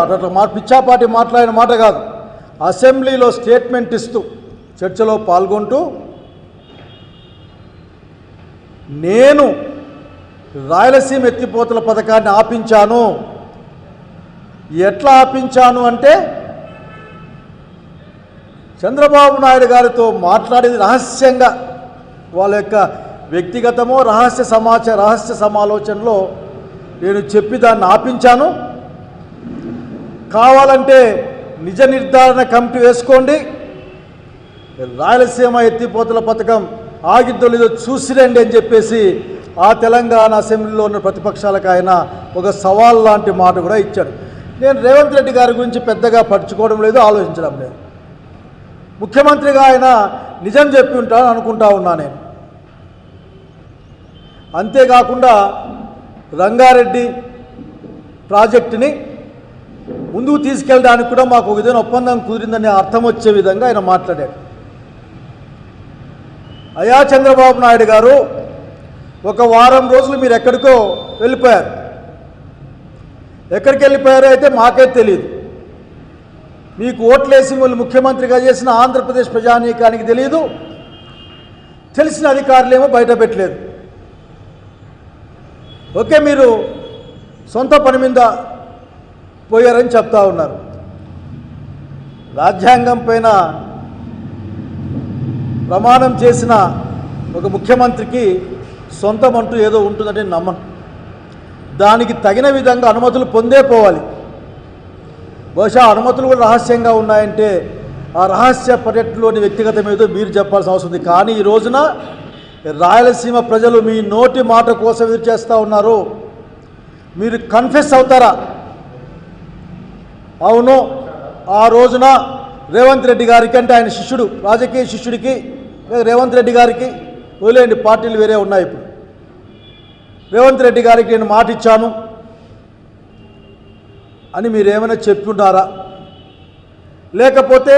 పిచ్చాపాటి మాట్లాడిన మాట కాదు, అసెంబ్లీలో స్టేట్మెంట్ ఇస్తూ చర్చలో పాల్గొంటూ, నేను రాయలసీమ ఎత్తిపోతల పథకాన్ని ఆపించాను. ఎట్లా ఆపించాను అంటే, చంద్రబాబు నాయుడు గారితో మాట్లాడేది రహస్యంగా, వాళ్ళ యొక్క వ్యక్తిగతమో రహస్య సమాలోచనలో నేను చెప్పి దాన్ని ఆపించాను. కావాలంటే నిజ నిర్ధారణ కమిటీ వేసుకోండి, రాయలసీమ ఎత్తిపోతల పథకం ఆగిద్దో లేదో చూసిరండి అని చెప్పేసి ఆ తెలంగాణ అసెంబ్లీలో ఉన్న ప్రతిపక్షాలకు ఆయన ఒక సవాల్ లాంటి మాట కూడా ఇచ్చాడు. నేను రేవంత్ రెడ్డి గారి గురించి పెద్దగా పట్టించుకోవడం లేదు, ఆలోచించడం లేదు. ముఖ్యమంత్రిగా ఆయన నిజం చెప్పి ఉంటాను అనుకుంటా ఉన్నా నేను. అంతేకాకుండా రంగారెడ్డి ప్రాజెక్టుని ముందుకు తీసుకెళ్ళడానికి కూడా మాకు ఒక విధంగా ఒప్పందం కుదిరిందని అర్థం వచ్చే విధంగా ఆయన మాట్లాడాడు. అయ్యా చంద్రబాబు నాయుడు గారు, ఒక వారం రోజులు మీరు ఎక్కడికో వెళ్ళిపోయారు. ఎక్కడికి వెళ్ళిపోయారో అయితే మాకే తెలియదు. మీకు ఓట్లేసి మిమ్మల్ని ముఖ్యమంత్రిగా చేసిన ఆంధ్రప్రదేశ్ ప్రజానీకానికి తెలియదు, తెలిసిన అధికారులేమో బయట పెట్టలేదు. ఓకే, మీరు సొంత పని మీద పోయారని చెప్తా ఉన్నారు. రాజ్యాంగం పైన ప్రమాణం చేసిన ఒక ముఖ్యమంత్రికి సొంతం అంటూ ఏదో ఉంటుందంటే నమ్మను. దానికి తగిన విధంగా అనుమతులు పొందే పోవాలి. బహుశా అనుమతులు కూడా రహస్యంగా ఉన్నాయంటే ఆ రహస్య పర్యటనలోని వ్యక్తిగతం ఏదో మీరు చెప్పాల్సిన అవసరం ఉంది. కానీ ఈ రోజున రాయలసీమ ప్రజలు మీ నోటి మాట కోసం ఎదురు చేస్తూ ఉన్నారు. మీరు కన్ఫెస్ అవుతారా? అవును, ఆ రోజున రేవంత్ రెడ్డి గారికి, అంటే ఆయన శిష్యుడు, రాజకీయ శిష్యుడికి, రేవంత్ రెడ్డి గారికి, వదిలేండి పార్టీలు వేరే ఉన్నాయి, ఇప్పుడు రేవంత్ రెడ్డి గారికి నేను మాట ఇచ్చాను అని మీరేమైనా చెప్పుంటారా? లేకపోతే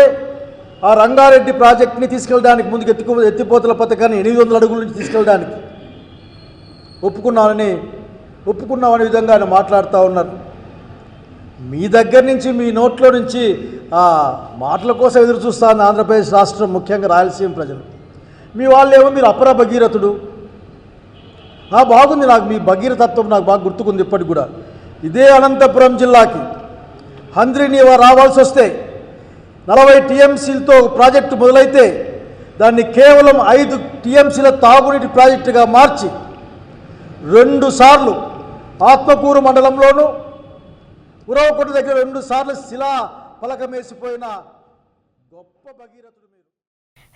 ఆ రంగారెడ్డి ప్రాజెక్ట్ని తీసుకెళ్ళడానికి ముందుకు ఎత్తిపోతల పథకాన్ని 800 అడుగుల నుంచి తీసుకెళ్ళడానికి ఒప్పుకున్నామనే విధంగా ఆయన మాట్లాడుతూ ఉన్నారు. మీ దగ్గర నుంచి, మీ నోట్లో నుంచి ఆ మాటల కోసం ఎదురు చూస్తాను ఆంధ్రప్రదేశ్ రాష్ట్రం, ముఖ్యంగా రాయలసీమ ప్రజలు. మీ వాళ్ళేమో మీరు అపర భగీరథుడు. బాగుంది, నాకు మీ భగీరథత్వం నాకు బాగా గుర్తుకుంది ఇప్పటికి కూడా. ఇదే అనంతపురం జిల్లాకి హంద్రీనీవా రావాల్సి వస్తే 40 టీఎంసీలతో ప్రాజెక్టు మొదలైతే దాన్ని కేవలం 5 టీఎంసీల తాగునీటి ప్రాజెక్టుగా మార్చి 2 సార్లు ఆత్మకూరు మండలంలోనూ ఉరవకొండ దగ్గర 2 సార్లు శిలా ఫలకమేసిపోయిన గొప్ప భగీరథుడు మీరు.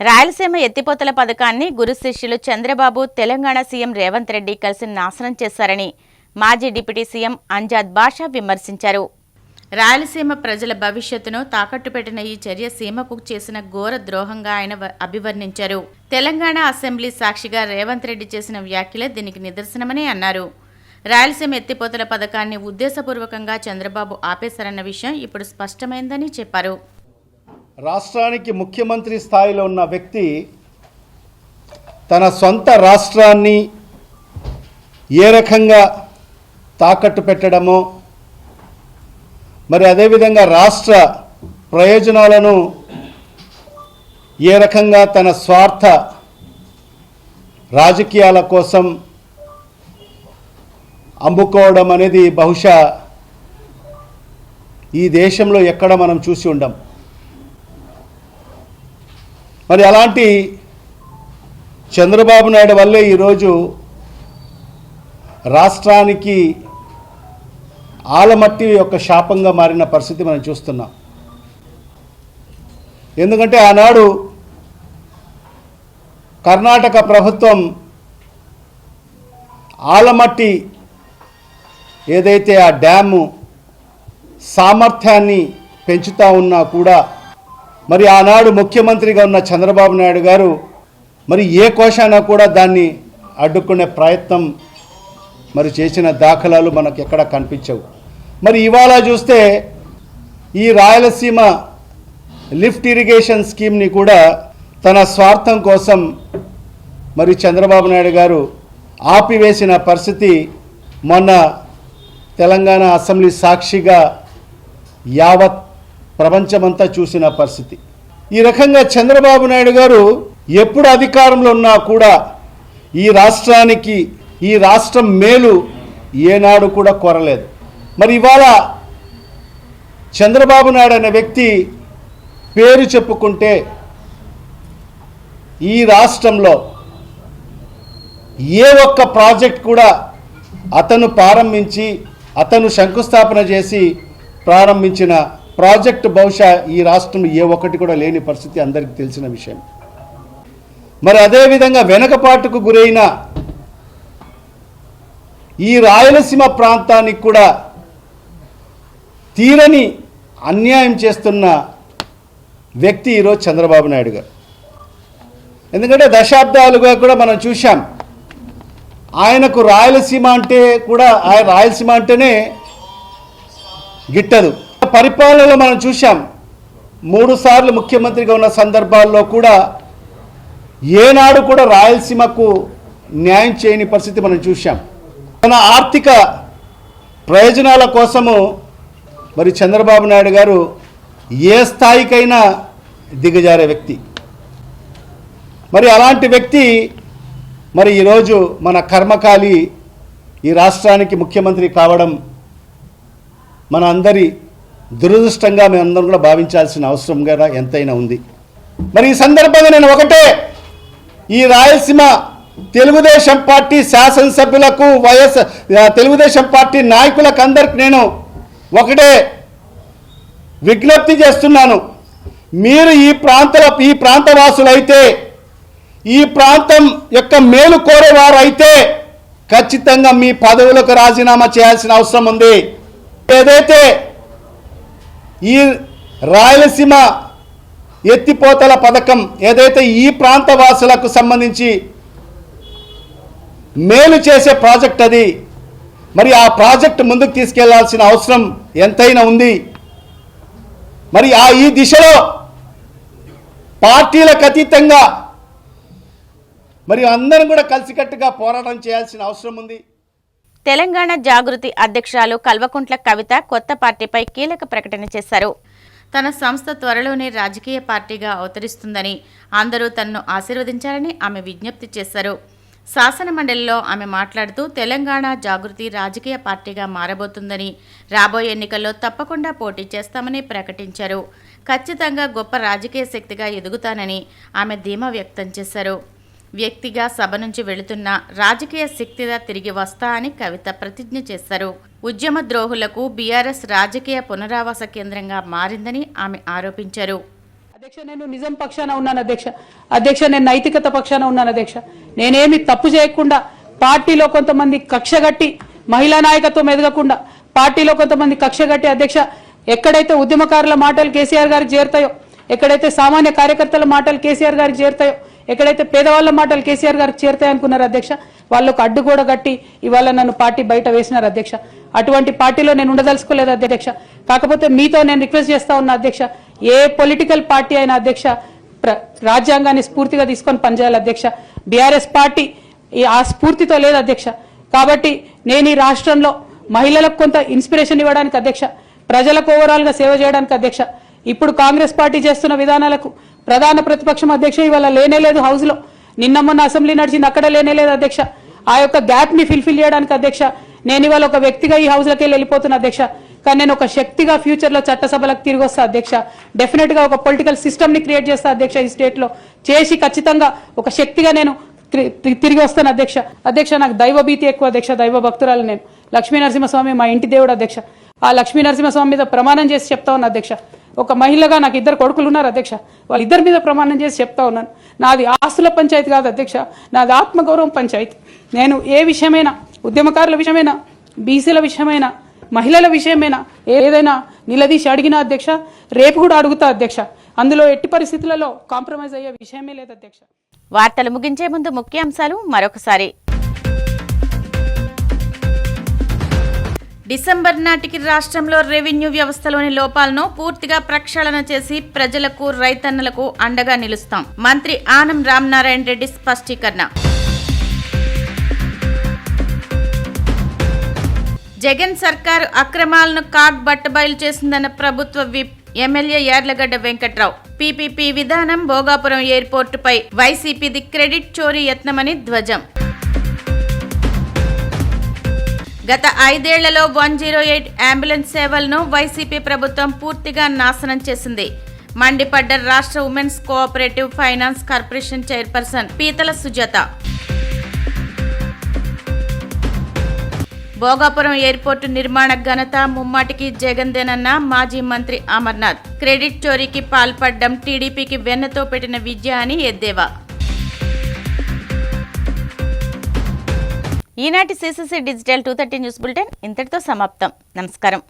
రాయలసీమ ఎత్తిపోతల పథకాన్ని గురు శిష్యులు చంద్రబాబు, తెలంగాణ సీఎం రేవంత్ రెడ్డి కలిసి నాశనం చేశారని మాజీ డిప్యూటీ సీఎం అంజాద్ బాషా విమర్శించారు. రాయలసీమ ప్రజల భవిష్యత్తును తాకట్టు పెట్టిన ఈ చర్య సీమకు చేసిన ఘోర ద్రోహంగా ఆయన అభివర్ణించారు. తెలంగాణ అసెంబ్లీ సాక్షిగా రేవంత్ రెడ్డి చేసిన వ్యాఖ్యలే దీనికి నిదర్శనమని అన్నారు. రాయలసీమ ఎత్తిపోతల పథకాన్ని ఉద్దేశపూర్వకంగా చంద్రబాబు ఆపేశారన్న విషయం ఇప్పుడు స్పష్టమైందని చెప్పారు. రాష్ట్రానికి ముఖ్యమంత్రి స్థాయిలో ఉన్న వ్యక్తి తన సొంత రాష్ట్రాన్ని ఏ రకంగా తాకట్టు పెట్టడమో, మరి అదేవిధంగా రాష్ట్ర ప్రయోజనాలను ఏ రకంగా తన స్వార్థ రాజకీయాల కోసం అమ్ముకోవడం అనేది బహుశా ఈ దేశంలో ఎక్కడ మనం చూసి ఉండం. మరి అలాంటి చంద్రబాబు నాయుడు వల్లే ఈరోజు రాష్ట్రానికి ఆలమట్టి యొక్క శాపంగా మారిన పరిస్థితి మనం చూస్తున్నాం. ఎందుకంటే ఆనాడు కర్ణాటక ప్రభుత్వం ఆలమట్టి ఏదైతే ఆ డ్యాము సామర్థ్యాన్ని పెంచుతూ ఉన్నా కూడా మరి ఆనాడు ముఖ్యమంత్రిగా ఉన్న చంద్రబాబు నాయుడు గారు మరి ఏ కోశాన కూడా దాన్ని అడ్డుకునే ప్రయత్నం మరి చేసిన దాఖలాలు మనకు ఎక్కడ కనిపించవు. మరి ఇవాళ చూస్తే ఈ రాయలసీమ లిఫ్ట్ ఇరిగేషన్ స్కీమ్ని కూడా తన స్వార్థం కోసం మరి చంద్రబాబు నాయుడు గారు ఆపివేసిన పరిస్థితి మొన్న తెలంగాణ అసెంబ్లీ సాక్షిగా యావత్ ప్రపంచమంతా చూసిన పరిస్థితి. ఈ రకంగా చంద్రబాబు నాయుడు గారు ఎప్పుడు అధికారంలో ఉన్నా కూడా ఈ రాష్ట్రానికి, ఈ రాష్ట్రం మేలు ఏనాడు కూడా కోరలేదు. మరి ఇవాళ చంద్రబాబు నాయుడు అనే వ్యక్తి పేరు చెప్పుకుంటే ఈ రాష్ట్రంలో ఏ ఒక్క ప్రాజెక్ట్ కూడా అతను ప్రారంభించి, అతను శంకుస్థాపన చేసి ప్రారంభించిన ప్రాజెక్టు బహుశా ఈ రాష్ట్రంలో ఏ ఒక్కటి కూడా లేని పరిస్థితి అందరికీ తెలిసిన విషయం. మరి అదేవిధంగా వెనకపాటుకు గురైన ఈ రాయలసీమ ప్రాంతానికి కూడా తీరని అన్యాయం చేస్తున్న వ్యక్తి ఈరోజు చంద్రబాబు నాయుడు గారు. ఎందుకంటే దశాబ్దాలుగా కూడా మనం చూశాం, ఆయనకు రాయలసీమ అంటే కూడా, రాయలసీమ అంటేనే గిట్టదు. పరిపాలనలో మనం చూశాం, 3 సార్లు ముఖ్యమంత్రిగా ఉన్న సందర్భాల్లో కూడా ఏనాడు కూడా రాయలసీమకు న్యాయం చేయని పరిస్థితి మనం చూశాం. తన ఆర్థిక ప్రయోజనాల కోసము మరి చంద్రబాబు నాయుడు గారు ఏ స్థాయికైనా దిగజారే వ్యక్తి. మరి అలాంటి వ్యక్తి మరి ఈరోజు మన కర్మకాలి ఈ రాష్ట్రానికి ముఖ్యమంత్రి కావడం మన అందరి దురదృష్టంగా మేమందరం కూడా భావించాల్సిన అవసరం కూడా ఎంతైనా ఉంది. మరి ఈ సందర్భంగా నేను ఒకటే ఈ రాయలసీమ తెలుగుదేశం పార్టీ శాసనసభ్యులకు తెలుగుదేశం పార్టీ నాయకులకు అందరికి నేను ఒకటే విజ్ఞప్తి చేస్తున్నాను. మీరు ఈ ప్రాంతవాసులైతే, ఈ ప్రాంతం యొక్క మేలు కోరేవారు అయితే ఖచ్చితంగా మీ పదవులకు రాజీనామా చేయాల్సిన అవసరం ఉంది. ఏదైతే ఈ రాయలసీమ ఎత్తిపోతల పథకం ఏదైతే ఈ ప్రాంతవాసులకు సంబంధించి మేలు చేసే ప్రాజెక్ట్ అది, మరి ఆ ప్రాజెక్ట్ ముందుకు తీసుకెళ్లాల్సిన అవసరం ఎంతైనా ఉంది. మరి ఈ దిశలో పార్టీలకు అతీతంగా మరి అందరం కూడా కలిసికట్టుగా పోరాటం చేయాల్సిన అవసరం ఉంది. తెలంగాణ జాగృతి అధ్యక్షురాలు కల్వకుంట్ల కవిత కొత్త పార్టీపై కీలక ప్రకటన చేశారు. తన సంస్థ త్వరలోనే రాజకీయ పార్టీగా అవతరిస్తుందని, అందరూ తనను ఆశీర్వదించాలని ఆమె విజ్ఞప్తి చేశారు. శాసనమండలిలో ఆమె మాట్లాడుతూ తెలంగాణ జాగృతి రాజకీయ పార్టీగా మారబోతుందని, రాబోయే ఎన్నికల్లో తప్పకుండా పోటీ చేస్తామని ప్రకటించారు. ఖచ్చితంగా గొప్ప రాజకీయ శక్తిగా ఎదుగుతానని ఆమె ధీమా వ్యక్తం చేశారు. వ్యక్తిగా సభ నుంచి వెళుతున్న రాజకీయ శక్తిగా తిరిగి వస్తా అని కవిత ప్రతిజ్ఞ చేశారు. ఉద్యమ ద్రోహులకు బీఆర్ఎస్ రాజకీయ పునరావాస కేంద్రంగా మారిందని ఆమె ఆరోపించారు. అధ్యక్ష, నేను నిజం పక్షాన ఉన్నాను అధ్యక్ష, నేను నైతికత పక్షాన ఉన్నాను అధ్యక్ష. నేనేమి తప్పు చేయకుండా పార్టీలో కొంతమంది కక్షగట్టి మహిళా నాయకత్వం ఎదగకుండా పార్టీలో కొంతమంది కక్షగట్టి అధ్యక్ష, ఎక్కడైతే ఉద్యమకారుల మాటలు కేసీఆర్ గారికి చేరుతాయో, ఎక్కడైతే సామాన్య కార్యకర్తల మాటలు కేసీఆర్ గారికి చేరుతాయో, ఎక్కడైతే పేదవాళ్ల మాటలు కేసీఆర్ గారికి చేరుతాయనుకున్నారు అధ్యక్ష, వాళ్ళకు అడ్డు కూడా గట్టి ఇవాళ నన్ను పార్టీ బయట వేసినారు అధ్యక్ష. అటువంటి పార్టీలో నేను ఉండదలుచుకోలేదు అధ్యక్ష. కాకపోతే మీతో నేను రిక్వెస్ట్ చేస్తా ఉన్నా అధ్యక్ష, ఏ పొలిటికల్ పార్టీ అయినా అధ్యక్ష రాజ్యాంగాన్ని స్ఫూర్తిగా తీసుకొని పనిచేయాలి అధ్యక్ష. బీఆర్ఎస్ పార్టీ ఆ స్ఫూర్తితో లేదు అధ్యక్ష. కాబట్టి నేను ఈ రాష్ట్రంలో మహిళలకు కొంత ఇన్స్పిరేషన్ ఇవ్వడానికి అధ్యక్ష, ప్రజలకు ఓవరాల్ గా సేవ చేయడానికి అధ్యక్ష, ఇప్పుడు కాంగ్రెస్ పార్టీ చేస్తున్న విధానాలకు ప్రధాన ప్రతిపక్షం అధ్యక్ష ఇవాళ లేనేలేదు హౌస్ లో, నిన్న మొన్న అసెంబ్లీ నడిచింది అక్కడ లేనేలేదు అధ్యక్ష. ఆ యొక్క గ్యాప్ ని ఫిల్ఫిల్ చేయడానికి అధ్యక్ష నేను ఇవాళ ఒక వ్యక్తిగా ఈ హౌస్ లకి వెళ్ళిపోతున్నా అధ్యక్ష. కానీ నేను ఒక శక్తిగా ఫ్యూచర్ లో చట్టసభలకు తిరిగి వస్తా అధ్యక్ష. డెఫినెట్ గా ఒక పొలిటికల్ సిస్టమ్ ని క్రియేట్ చేస్తా అధ్యక్ష ఈ స్టేట్ లో, చేసి ఖచ్చితంగా ఒక శక్తిగా నేను తిరిగి వస్తాను అధ్యక్ష. అధ్యక్ష, నాకు దైవ భీతి ఎక్కువ అధ్యక్ష, దైవ భక్తురాలు నేను. లక్ష్మీ నరసింహస్వామి మా ఇంటి దేవుడు అధ్యక్ష. ఆ లక్ష్మీ నరసింహస్వామి మీద ప్రమాణం చేసి చెప్తా ఉన్నా అధ్యక్ష. ఒక మహిళగా నాకు 2 కొడుకులు ఉన్నారు అధ్యక్ష, వాళ్ళిద్దరి మీద ప్రమాణం చేసి చెప్తా ఉన్నాను, నాది ఆస్తుల పంచాయతీ కాదు అధ్యక్ష, నాది ఆత్మగౌరవం పంచాయతీ. నేను ఏ విషయమైనా, ఉద్యమకారుల విషయమైనా, బీసీల విషయమైనా, మహిళల విషయమైనా ఏదైనా నిలదీసి అడిగినా అధ్యక్ష, రేపు కూడా అడుగుతా అధ్యక్ష. అందులో ఎట్టి పరిస్థితులలో కాంప్రమైజ్ అయ్యే విషయమే లేదు అధ్యక్ష. వార్తలు ముగించే ముందు ముఖ్యాంశాలు మరొకసారి. డిసెంబర్ నాటికి రాష్ట్రంలో రెవెన్యూ వ్యవస్థలోని లోపాలను పూర్తిగా ప్రక్షాళన చేసి ప్రజలకు, రైతన్నలకు అండగా నిలుస్తాం. మంత్రి ఆనం రామనారాయణ రెడ్డి స్పష్టీకరణ. జగన్ సర్కారు అక్రమాలను బట్టబయలు చేసిందన్న ప్రభుత్వ whip MLA Yarlagadda Venkatrao. PPP విధానం భోగాపురం ఎయిర్పోర్టుపై వైసీపీది క్రెడిట్ చోరీ యత్నమని ధ్వజం. గత 5 ఏళ్లలో 108 అంబులెన్స్ సేవలను వైసీపీ ప్రభుత్వం పూర్తిగా నాశనం చేసింది. మండిపడ్డ రాష్ట్ర women's cooperative finance corporation chairperson పీతల సుజాత. భోగాపురం ఎయిర్పోర్టు నిర్మాణ ఘనత ముమ్మాటికి జగన్దేనన్న మాజీ మంత్రి అమర్నాథ్. క్రెడిట్ చోరీకి పాల్పడ్డం టీడీపీకి వెన్నతో పెట్టిన విద్య అని ఎద్దేవా. ఈనాటి సిసిసి డిజిటల్ 230 న్యూస్ బులెటిన్ ఇంతటితో సమాప్తం. నమస్కారం.